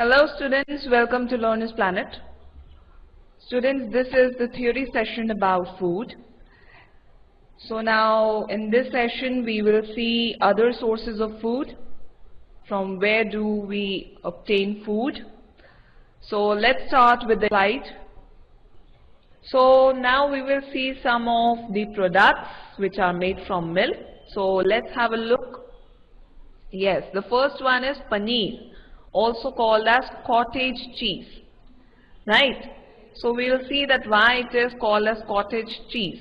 Hello students, welcome to Learner's Planet. Students, this is the theory session about food. So now in this session we will see other sources of food. From where do we obtain food? So let's start with the slide. So now we will see some of the products which are made from milk. So let's have a look. Yes, the first one is paneer, also called as cottage cheese, right? So we will see that why it is called as cottage cheese.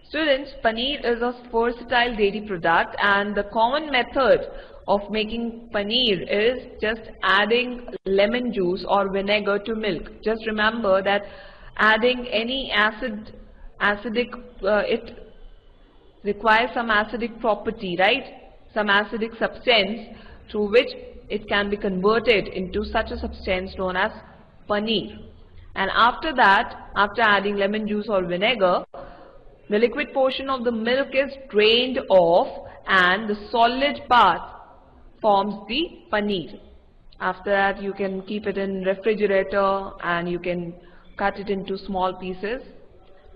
Students, paneer is a versatile dairy product, and the common method of making paneer is just adding lemon juice or vinegar to milk. Just remember that adding any acidic, it requires some acidic property, right? Some acidic substance through which it can be converted into such a substance known as paneer. And after that, after adding lemon juice or vinegar, the liquid portion of the milk is drained off and the solid part forms the paneer. After that, you can keep it in refrigerator and you can cut it into small pieces,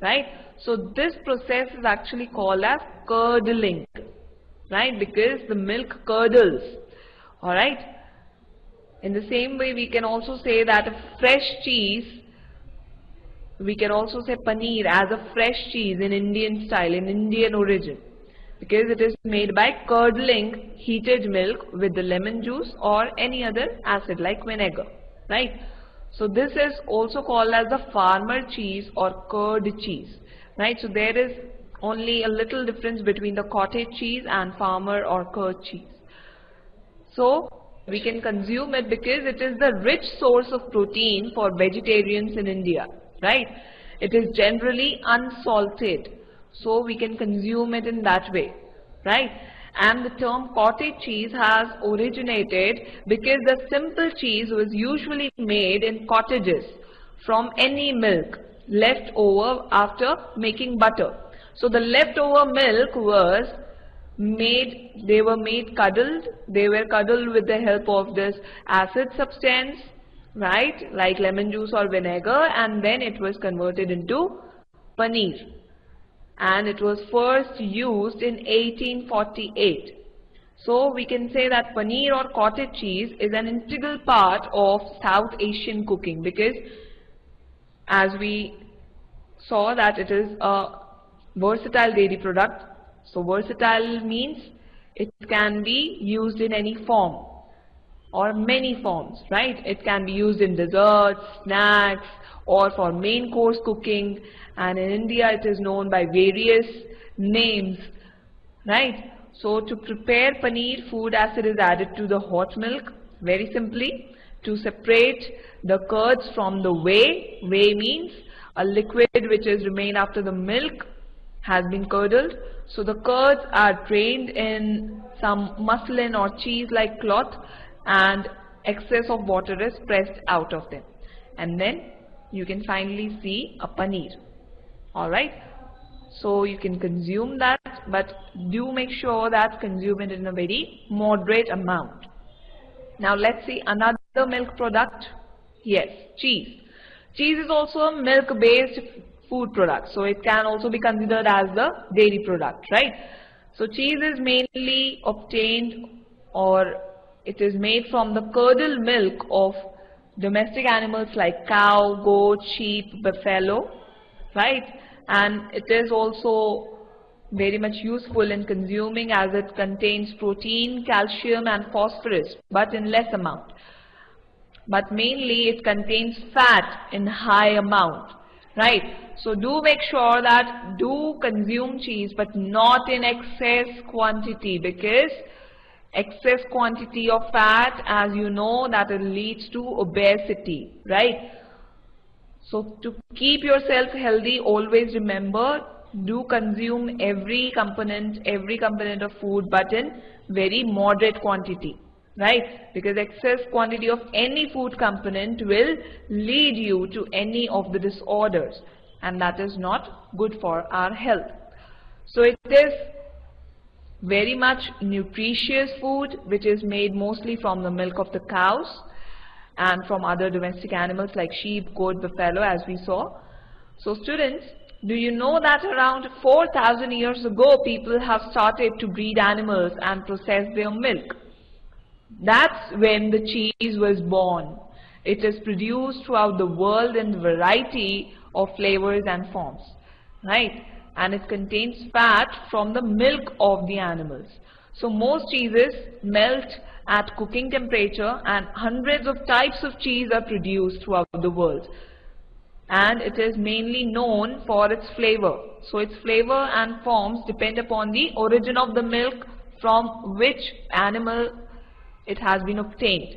right? So this process is actually called as curdling, right? Because the milk curdles. Alright. In the same way, we can also say that a fresh cheese, we can also say paneer as a fresh cheese in Indian style, in Indian origin, because it is made by curdling heated milk with the lemon juice or any other acid like vinegar, right? So this is also called as the farmer cheese or curd cheese, right? So there is only a little difference between the cottage cheese and farmer or curd cheese. So we can consume it because it is the rich source of protein for vegetarians in India, right? It is generally unsalted, so we can consume it in that way, right? And the term cottage cheese has originated because the simple cheese was usually made in cottages from any milk left over after making butter. So the leftover milk was they were cuddled with the help of this acid substance, right, like lemon juice or vinegar, and then it was converted into paneer, and it was first used in 1848. So we can say that paneer or cottage cheese is an integral part of South Asian cooking, because as we saw that it is a versatile dairy product. So versatile means it can be used in any form or many forms, right? It can be used in desserts, snacks, or for main course cooking, and in India it is known by various names, right? So to prepare paneer, food acid is added to the hot milk, very simply, to separate the curds from the whey. Whey means a liquid which is remained after the milk has been curdled. So the curds are drained in some muslin or cheese like cloth, and excess of water is pressed out of them, and then you can finally see a paneer. Alright, so you can consume that, but do make sure that consume it in a very moderate amount. Now let's see another milk product. Yes, cheese. Cheese is also a milk based food product, so it can also be considered as the dairy product, right? So cheese is mainly obtained, or it is made from the curdled milk of domestic animals like cow, goat, sheep, buffalo, right? And it is also very much useful in consuming as it contains protein, calcium and phosphorus, but in less amount. But mainly it contains fat in high amount, right? So do make sure that do consume cheese, but not in excess quantity, because excess quantity of fat, as you know, that it leads to obesity, right? So to keep yourself healthy, always remember, do consume every component of food, but in very moderate quantity, right? Because excess quantity of any food component will lead you to any of the disorders, and that is not good for our health. So it is very much nutritious food which is made mostly from the milk of the cows, and from other domestic animals like sheep, goat, buffalo, as we saw. So students, do you know that around 4,000 years ago people have started to breed animals and process their milk? That's when the cheese was born. It is produced throughout the world in a variety of flavors and forms, right? And it contains fat from the milk of the animals. So most cheeses melt at cooking temperature, and hundreds of types of cheese are produced throughout the world. And it is mainly known for its flavor. So its flavor and forms depend upon the origin of the milk from which animal it has been obtained.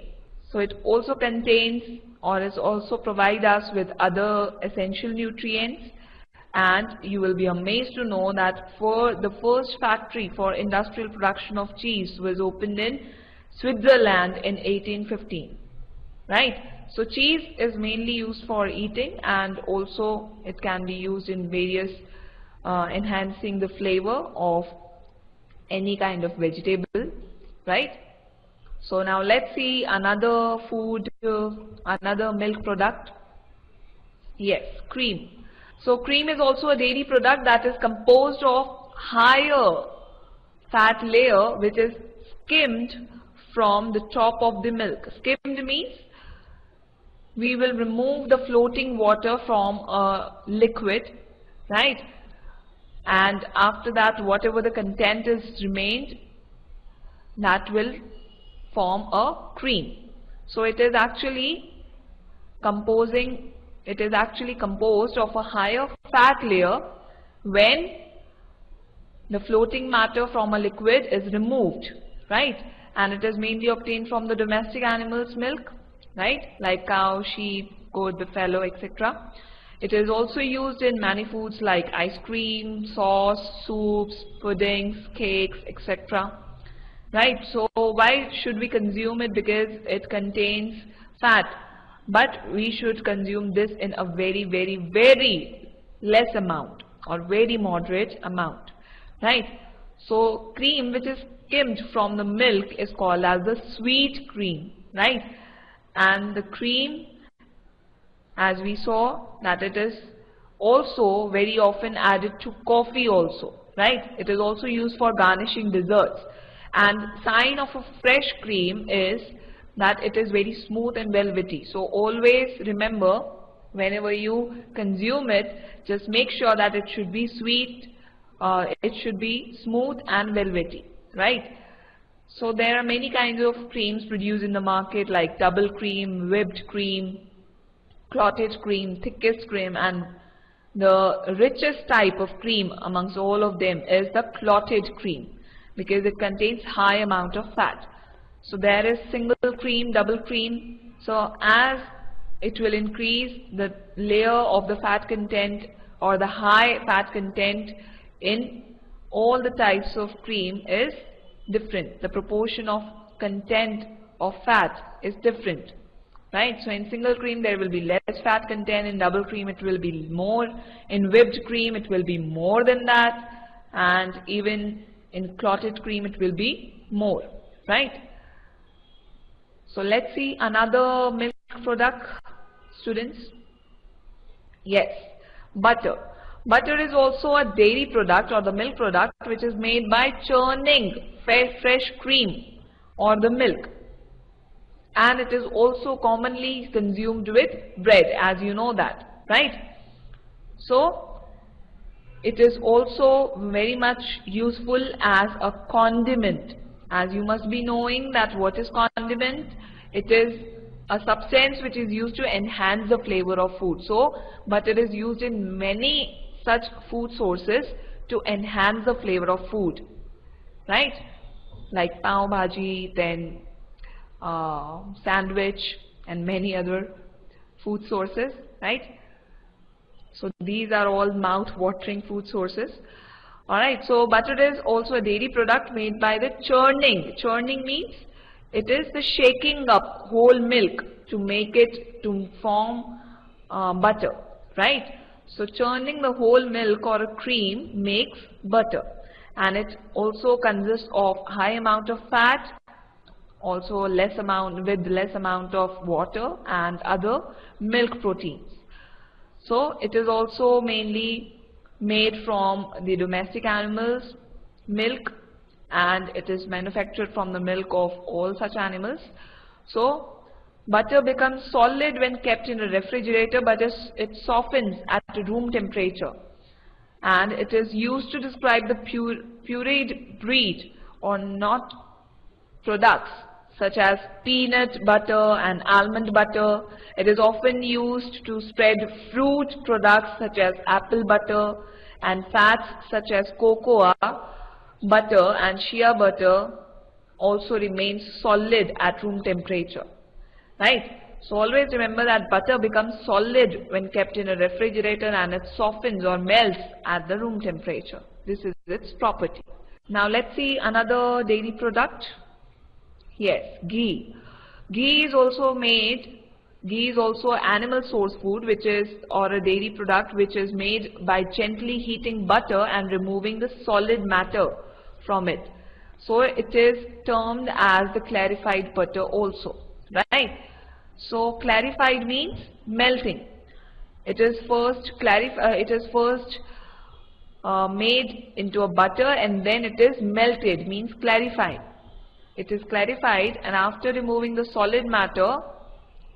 So it also contains, or is also provide us with other essential nutrients. And you will be amazed to know that for the first factory for industrial production of cheese was opened in Switzerland in 1815, right? So cheese is mainly used for eating, and also it can be used in various enhancing the flavor of any kind of vegetable, right? So now let's see another food, another milk product. Yes, cream. So cream is also a dairy product that is composed of higher fat layer which is skimmed from the top of the milk. Skimmed means we will remove the floating water from a liquid, right? And after that, whatever the content is remained, that will form a cream. So it is actually composed of a higher fat layer when the floating matter from a liquid is removed, right? And it is mainly obtained from the domestic animals' milk, right? Like cow, sheep, goat, buffalo, etc. It is also used in many foods like ice cream, sauce, soups, puddings, cakes, etc. Right? So why should we consume it? Because it contains fat. But we should consume this in a very, very, very less amount, or very moderate amount, right? So cream which is skimmed from the milk is called as the sweet cream, right? And the cream, as we saw, that it is also very often added to coffee also, right? It is also used for garnishing desserts. And sign of a fresh cream is that it is very smooth and velvety. So always remember, whenever you consume it, just make sure that it should be sweet, it should be smooth and velvety, right? So there are many kinds of creams produced in the market like double cream, whipped cream, cottage cream, thickest cream, and the richest type of cream amongst all of them is the clotted cream, because it contains high amount of fat. So there is single cream, double cream. So as it will increase, the layer of the fat content or the high fat content in all the types of cream is different. The proportion of content of fat is different, right? So in single cream there will be less fat content, in double cream it will be more, in whipped cream it will be more than that, and even in clotted cream it will be more, right? So let's see another milk product, students. Yes, butter. Butter is also a dairy product or the milk product which is made by churning fresh cream or the milk. And it is also commonly consumed with bread, as you know that, right? So it is also very much useful as a condiment. As you must be knowing that what is condiment? It is a substance which is used to enhance the flavor of food. So butter is used in many such food sources to enhance the flavor of food, right? Like pav bhaji, then sandwich, and many other food sources, right? So these are all mouth-watering food sources. Alright, so butter is also a dairy product made by the churning. Churning means it is the shaking up whole milk to make it to form butter, right? So churning the whole milk or a cream makes butter, and it also consists of high amount of fat also less amount of water and other milk proteins. So it is also mainly made from the domestic animals, milk, and it is manufactured from the milk of all such animals. So butter becomes solid when kept in a refrigerator, but it softens at room temperature. And it is used to describe the pureed breed or nut products such as peanut butter and almond butter. It is often used to spread fruit products such as apple butter, and fats such as cocoa butter and shea butter also remains solid at room temperature. Right? So always remember that butter becomes solid when kept in a refrigerator, and it softens or melts at the room temperature. This is its property. Now let's see another dairy product. Yes, ghee. Ghee is also animal source food, or a dairy product which is made by gently heating butter and removing the solid matter from it. So it is termed as the clarified butter also, right? So clarified means melting. It is first made into a butter, and then it is melted, means clarified. It is clarified, and after removing the solid matter,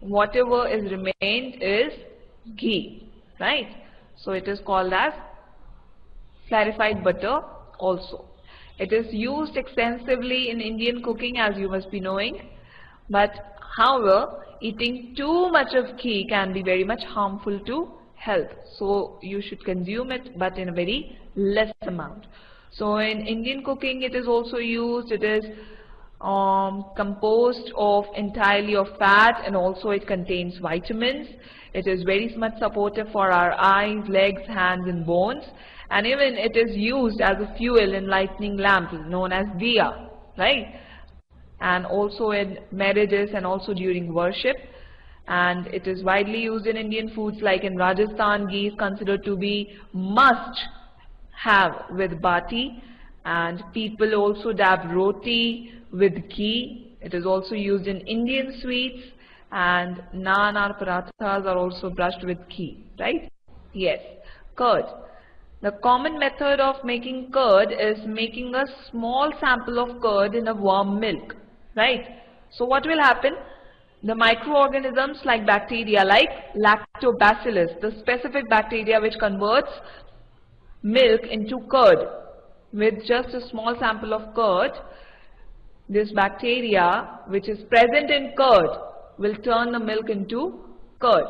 whatever is remained is ghee, right? So it is called as clarified butter also. It is used extensively in Indian cooking, as you must be knowing, but however, eating too much of ghee can be very much harmful to health. So you should consume it, but in a very less amount. So in Indian cooking it is also used. It is composed of entirely of fat, and also it contains vitamins. It is very much supportive for our eyes, legs, hands and bones, and even it is used as a fuel in lightning lamp known as diya, right? And also in marriages and also during worship. And it is widely used in Indian foods, like in Rajasthan, ghee is considered to be must have with bati, and people also dab roti with ghee. It is also used in Indian sweets, and naan or parathas are also brushed with ghee, right? Yes. Curd. The common method of making curd is making a small sample of curd in a warm milk, right? So what will happen? The microorganisms like bacteria, like lactobacillus, the specific bacteria which converts milk into curd, with just a small sample of curd, this bacteria which is present in curd will turn the milk into curd.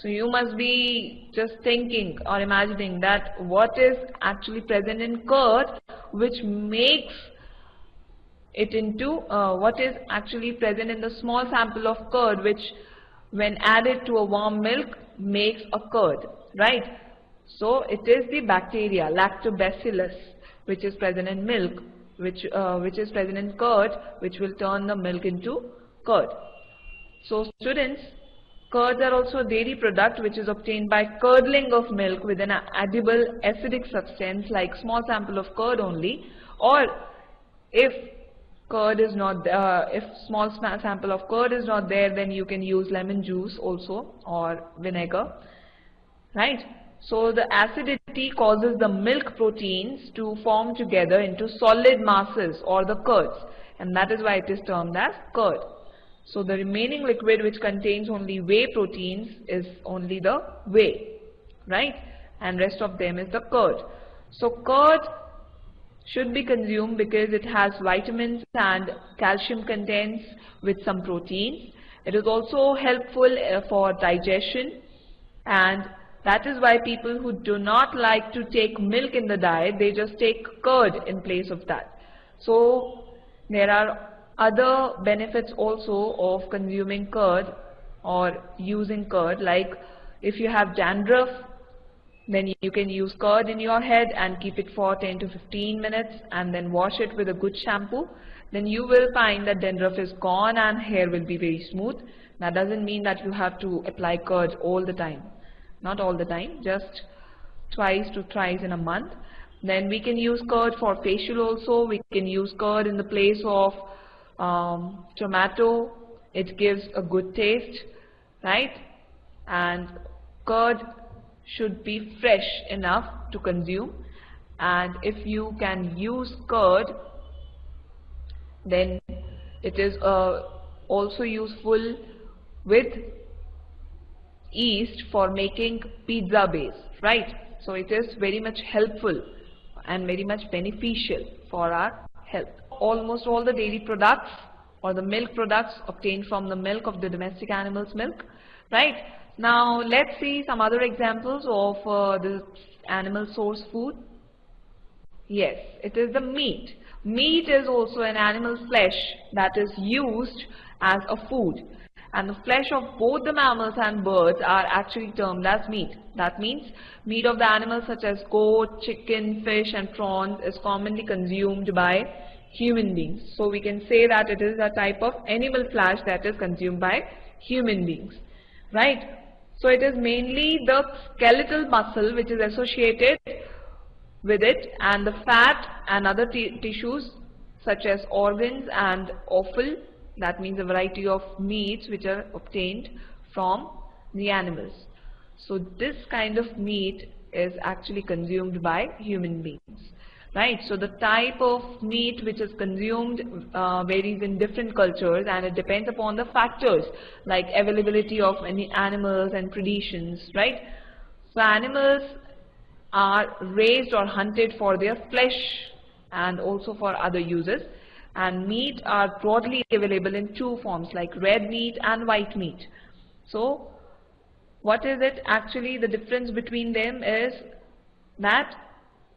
So you must be just thinking or imagining that what is actually present in curd which makes it into what is actually present in the small sample of curd, which when added to a warm milk makes a curd, right? So it is the bacteria lactobacillus which is present in milk, which is present in curd, which will turn the milk into curd. So students, curds are also a dairy product which is obtained by curdling of milk with an edible acidic substance, like small sample of curd only, or if curd is not if small sample of curd is not there, then you can use lemon juice also or vinegar, right? So the acidity causes the milk proteins to form together into solid masses or the curds, and that is why it is termed as curd. So the remaining liquid which contains only whey proteins is only the whey, right? And rest of them is the curd. So curd should be consumed because it has vitamins and calcium contents with some proteins. It is also helpful for digestion, and that is why people who do not like to take milk in the diet, they just take curd in place of that. So there are other benefits also of consuming curd or using curd, like if you have dandruff, then you can use curd in your head and keep it for 10 to 15 minutes and then wash it with a good shampoo. Then you will find that dandruff is gone and hair will be very smooth. That doesn't mean that you have to apply curd all the time. Not all the time, just twice to thrice in a month. Then we can use curd for facial also. We can use curd in the place of tomato, it gives a good taste, right? And curd should be fresh enough to consume, and if you can use curd, then it is also useful with yeast for making pizza base, right? So it is very much helpful and very much beneficial for our health. Almost all the dairy products or the milk products obtained from the milk of the domestic animal's milk, right? Now let's see some other examples of the animal source food. Yes, it is the meat. Meat is also an animal flesh that is used as a food, and the flesh of both the mammals and birds are actually termed as meat. That means meat of the animals such as goat, chicken, fish and prawns is commonly consumed by human beings. So we can say that it is a type of animal flesh that is consumed by human beings, right? So it is mainly the skeletal muscle which is associated with it, and the fat and other tissues such as organs and offal, that means a variety of meats which are obtained from the animals. So this kind of meat is actually consumed by human beings, right? So the type of meat which is consumed varies in different cultures, and it depends upon the factors like availability of any animals and predations, right? So animals are raised or hunted for their flesh and also for other uses, and meat are broadly available in two forms like red meat and white meat. So what is it actually? The difference between them is that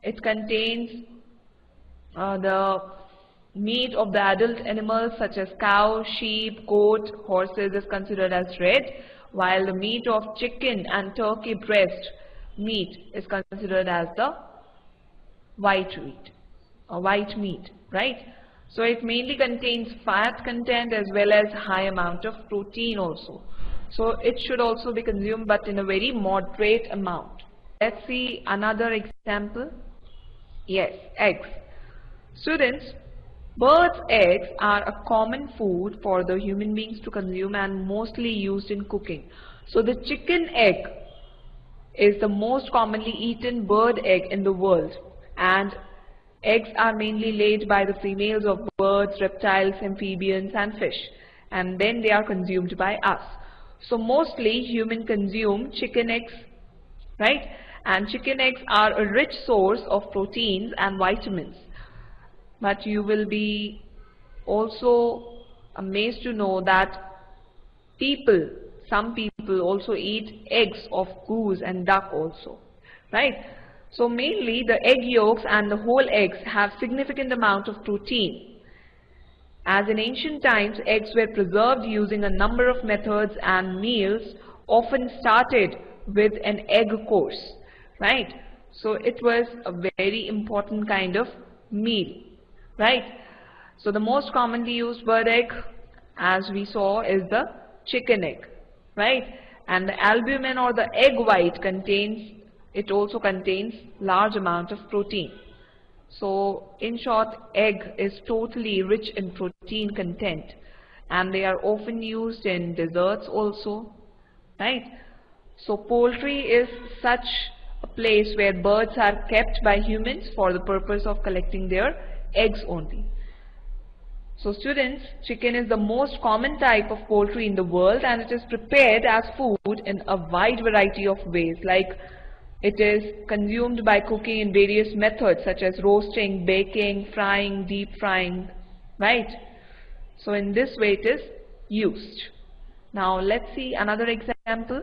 it contains the meat of the adult animals such as cow, sheep, goat, horses is considered as red, while the meat of chicken and turkey breast meat is considered as the white meat, right? So it mainly contains fat content as well as high amount of protein also. So it should also be consumed, but in a very moderate amount. Let's see another example. Yes, eggs. Students, birds' eggs are a common food for the human beings to consume and mostly used in cooking. So the chicken egg is the most commonly eaten bird egg in the world, and eggs are mainly laid by the females of birds, reptiles, amphibians and fish, and then they are consumed by us. So mostly humans consume chicken eggs, right? And chicken eggs are a rich source of proteins and vitamins. But you will be also amazed to know that some people also eat eggs of goose and duck also, right? So mainly the egg yolks and the whole eggs have significant amount of protein. As in ancient times, eggs were preserved using a number of methods, and meals often started with an egg course, right? So it was a very important kind of meal, right? So the most commonly used bird egg, as we saw, is the chicken egg, right? And the albumin or the egg white also contains large amount of protein. So in short, egg is totally rich in protein content, and they are often used in desserts also, right? So poultry is such a place where birds are kept by humans for the purpose of collecting their eggs only. So students, chicken is the most common type of poultry in the world, and it is prepared as food in a wide variety of ways, like it is consumed by cooking in various methods such as roasting, baking, frying, deep frying, right? So in this way it is used. Now let's see another example.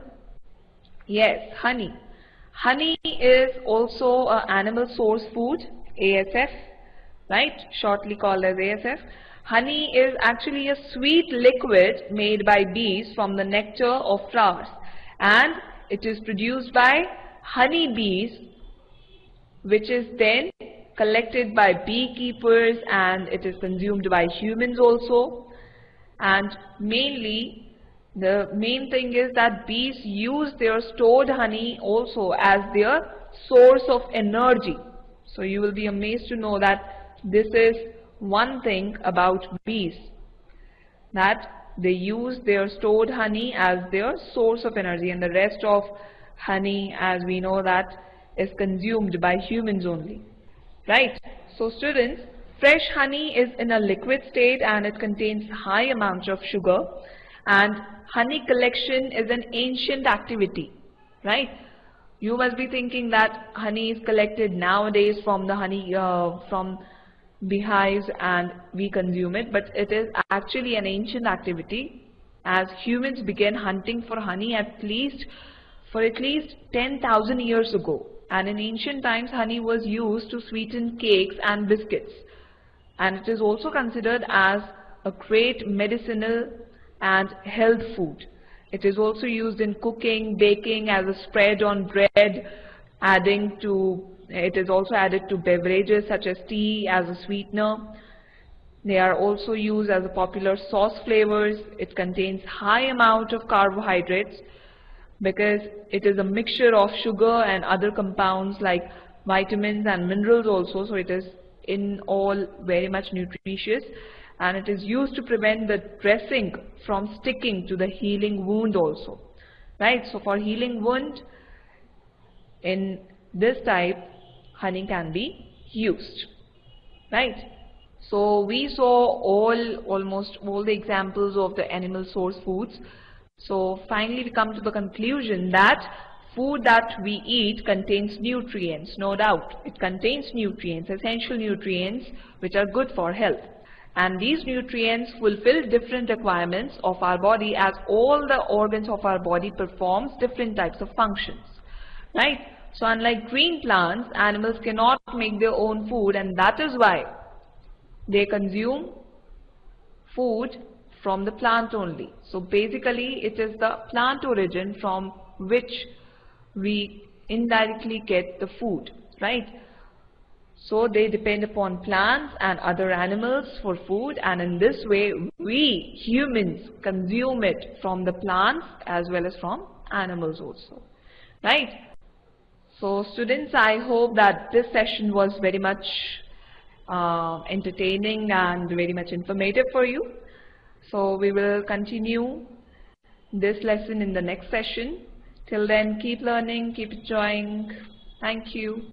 Yes, honey. Honey is also an animal source food, ASF, right? Shortly called as ASF. Honey is actually a sweet liquid made by bees from the nectar of flowers, and it is produced by honey bees, which is then collected by beekeepers, and it is consumed by humans also. And mainly the main thing is that bees use their stored honey also as their source of energy. So you will be amazed to know that this is one thing about bees, that they use their stored honey as their source of energy, and the rest of honey, as we know, that is consumed by humans only, right? So students, fresh honey is in a liquid state and it contains high amounts of sugar, and honey collection is an ancient activity, right? You must be thinking that honey is collected nowadays from the honey from beehives and we consume it, but it is actually an ancient activity, as humans began hunting for honey at least 10,000 years ago. And in ancient times, honey was used to sweeten cakes and biscuits, and it is also considered as a great medicinal and health food. It is also used in cooking, baking, as a spread on bread, it is also added to beverages such as tea as a sweetener. They are also used as a popular sauce flavors. It contains high amount of carbohydrates because it is a mixture of sugar and other compounds like vitamins and minerals also, so it is in all very much nutritious, and it is used to prevent the dressing from sticking to the healing wound also, right? So for healing wound in this type, honey can be used, right? So we saw almost all the examples of the animal source foods. So finally we come to the conclusion that food that we eat contains nutrients, no doubt. It contains nutrients, essential nutrients which are good for health. And these nutrients fulfill different requirements of our body, as all the organs of our body performs different types of functions, right? So unlike green plants, animals cannot make their own food, and that is why they consume food from the plant only. So basically it is the plant origin from which we indirectly get the food, right? So they depend upon plants and other animals for food, and in this way we humans consume it from the plants as well as from animals also, right? So students, I hope that this session was very much entertaining and very much informative for you. So we will continue this lesson in the next session. Till then, keep learning, keep enjoying. Thank you.